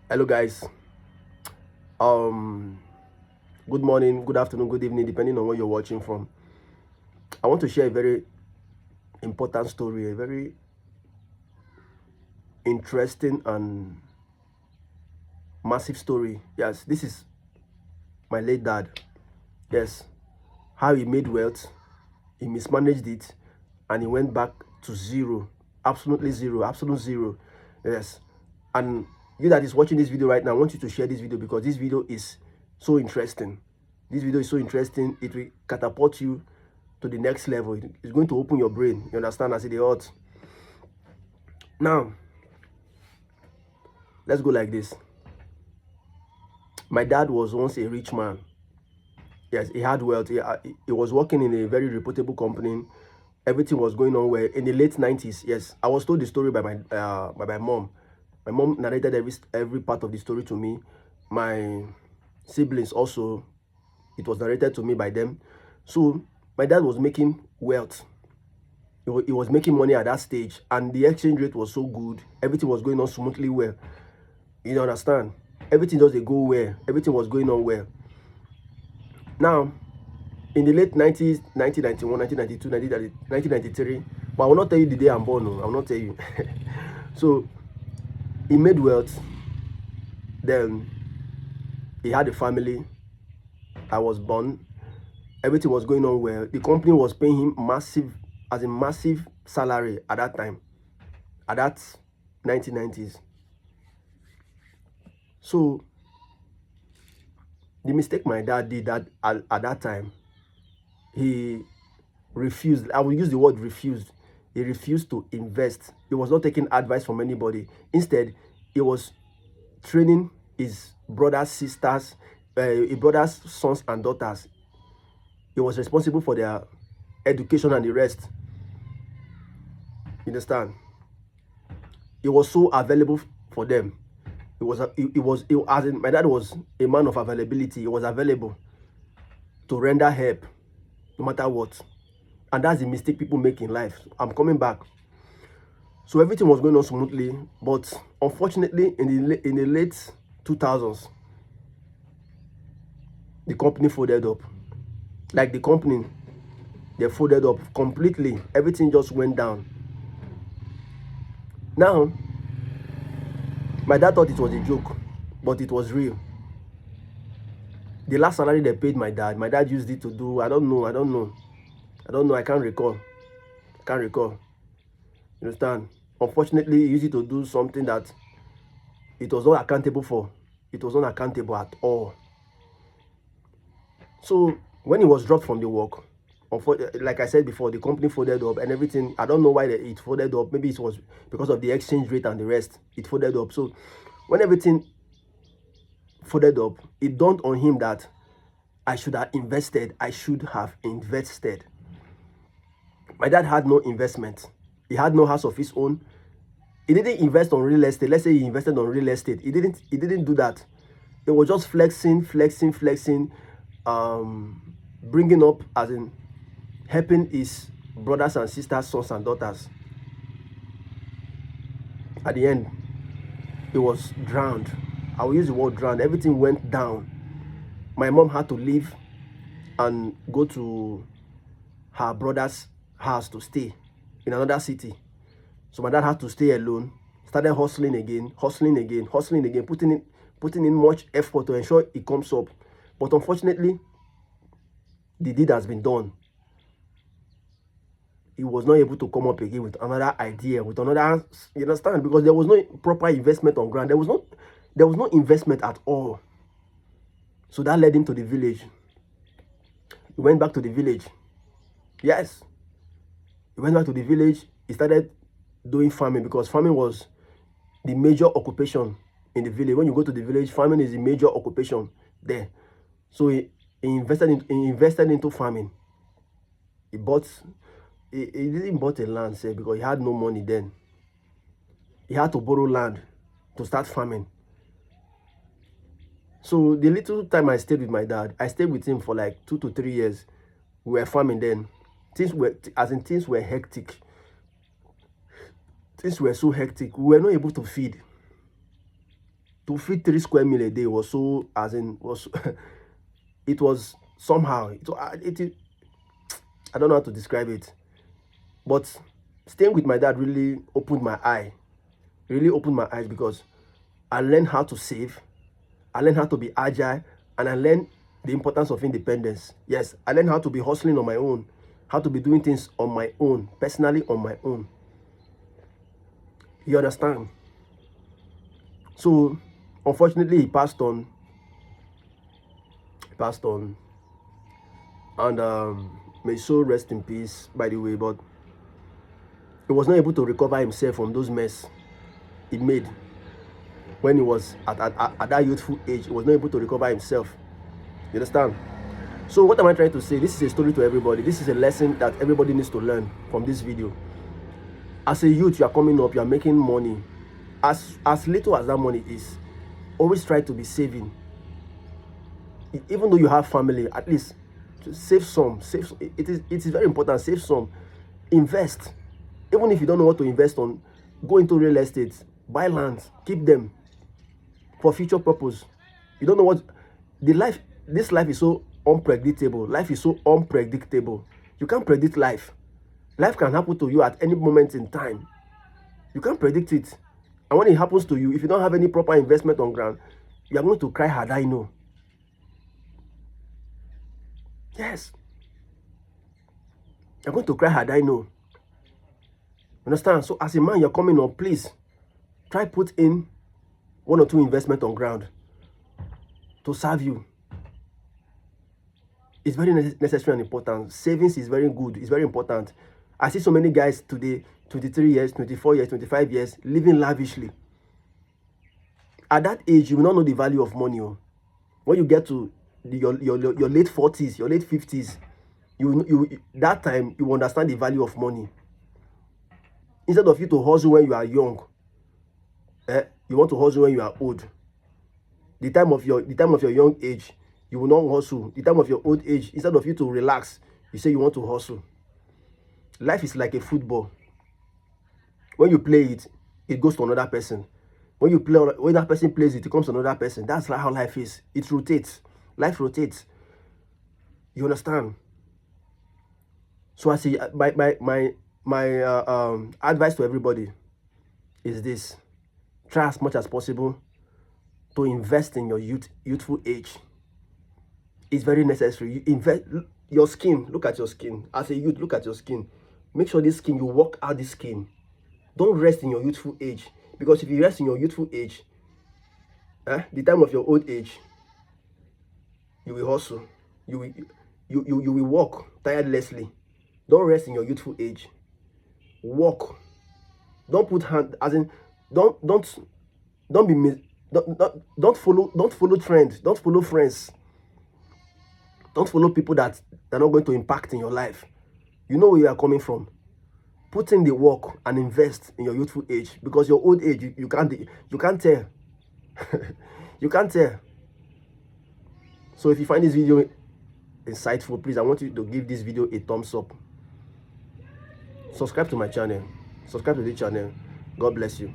Hello guys. Um Good morning, good afternoon, good evening, depending on where you're watching from. I want to share a very important story, a very interesting and massive story. Yes, this is my late dad. Yes, how he made wealth, he mismanaged it, and he went back to zero. Absolutely zero, absolute zero. Yes. And you that is watching this video right now, I want you to share this video because this video is so interesting. This video is so interesting. It will catapult you to the next level. It's going to open your brain. You understand? I say the odds. Now, let's go like this. My dad was once a rich man. Yes, he had wealth. He was working in a very reputable company. Everything was going on well. In the late 90s, yes, I was told the story by my mom. My mom narrated every part of the story to me. My siblings also, it was narrated to me by them. So my dad was making wealth. He was making money at that stage, and the exchange rate was so good. Everything was going on smoothly well. You understand? Everything just dey go well. Everything was going on well. Now, in the late 90s, 1991, 1992, 1993, but I will not tell you the day I'm born. No, I will not tell you. So he made wealth. Then he had a family. I was born. Everything was going on well. The company was paying him massive salary at that time, at that 1990s. So the mistake my dad did at that time, he refused. I will use the word refused. He refused to invest. He was not taking advice from anybody. Instead, he was training his brothers, sisters, his brothers, sons, and daughters. He was responsible for their education and the rest. You understand? He was so available for them. As in, my dad was a man of availability. He was available to render help no matter what. And that's the mistake people make in life. I'm coming back. So everything was going on smoothly, but unfortunately, in the late 2000s, the company folded up. Like the company, they folded up completely. Everything just went down. Now, my dad thought it was a joke, but it was real. The last salary they paid my dad used it to do, I don't know, I can't recall. You understand? Unfortunately, he used it to do something that it was not accountable for. It was not accountable at all. So when he was dropped from the work, like I said before, the company folded up and everything. I don't know why it folded up. Maybe it was because of the exchange rate and the rest. It folded up. So when everything folded up, it dawned on him that I should have invested. My dad had no investment. He had no house of his own. He didn't invest on real estate. Let's say he invested on real estate. He didn't do that. It was just flexing, bringing up, as in helping his brothers and sisters, sons and daughters. At the end, he was drowned. I will use the word drowned. Everything went down. My mom had to leave and go to her brother's house to stay in another city. So my dad had to stay alone, started hustling again, putting in much effort to ensure it comes up. But unfortunately, the deed has been done. He was not able to come up again with another idea, with another, you understand? Because there was no proper investment on ground. There was no investment at all. So that led him to the village. He went back to the village. Yes. He went back to the village. He started doing farming because farming was the major occupation in the village. When you go to the village, farming is the major occupation there. So he invested into farming. He didn't bought a land, say, because he had no money then. He had to borrow land to start farming. So the little time I stayed with my dad, I stayed with him for like 2 to 3 years. We were farming then. Things were hectic. Things were so hectic. We were not able to feed. to feed 3 square meal a day was so, as in, was it was somehow, I don't know how to describe it, but staying with my dad really opened my eye, because I learned how to save, I learned how to be agile, and I learned the importance of independence. Yes, I learned how to be hustling on my own, how to be doing things on my own, personally on my own. You understand? So, unfortunately, he passed on. And may his soul rest in peace, by the way. But he was not able to recover himself from those mess he made when he was at that youthful age. He was not able to recover himself. You understand? So what am I trying to say? This is a story to everybody. This is a lesson that everybody needs to learn from this video. As a youth, you are coming up, you are making money. As little as that money is, always try to be saving. Even though you have family, at least save some. It is very important. Save some. Invest. Even if you don't know what to invest on, go into real estate, buy land, keep them for future purpose. You don't know what this life is so unpredictable. Life is so unpredictable. You can't predict life. Life can happen to you at any moment in time. You can't predict it. And when it happens to you, if you don't have any proper investment on ground, you are going to cry, had I known. Yes. You're going to cry, had I known. Understand? So as a man, you're coming on, please try put in 1 or 2 investment on ground to serve you. It's very necessary and important. Savings is very good. It's very important. I see so many guys today, 23 years, 24 years, 25 years, living lavishly. At that age, you will not know the value of money. When you get to your late 40s, your late 50s, that time you understand the value of money. Instead of you to hustle when you are young, you want to hustle when you are old. The time of your young age, you will not hustle. The time of your old age, instead of you to relax, you say you want to hustle. Life is like a football. When you play it, it goes to another person. When that person plays it, it comes to another person. That's how life is. It rotates. Life rotates. You understand? So I say my advice to everybody is this: try as much as possible to invest in your youthful age. It's very necessary. You invest your skin. Look at your skin. As a youth, look at your skin. Make sure this skin, you work out this skin. Don't rest in your youthful age, because if you rest in your youthful age, the time of your old age, you will hustle. You will work tirelessly. Don't rest in your youthful age. Work. Don't put hand, as in, don't follow trends. Don't follow friends. Don't follow people that are not going to impact in your life. You know where you are coming from. Put in the work and invest in your youthful age, because your old age, you can't tell. You can't tell. So if you find this video insightful, please, I want you to give this video a thumbs up. Subscribe to my channel. Subscribe to the channel. God bless you.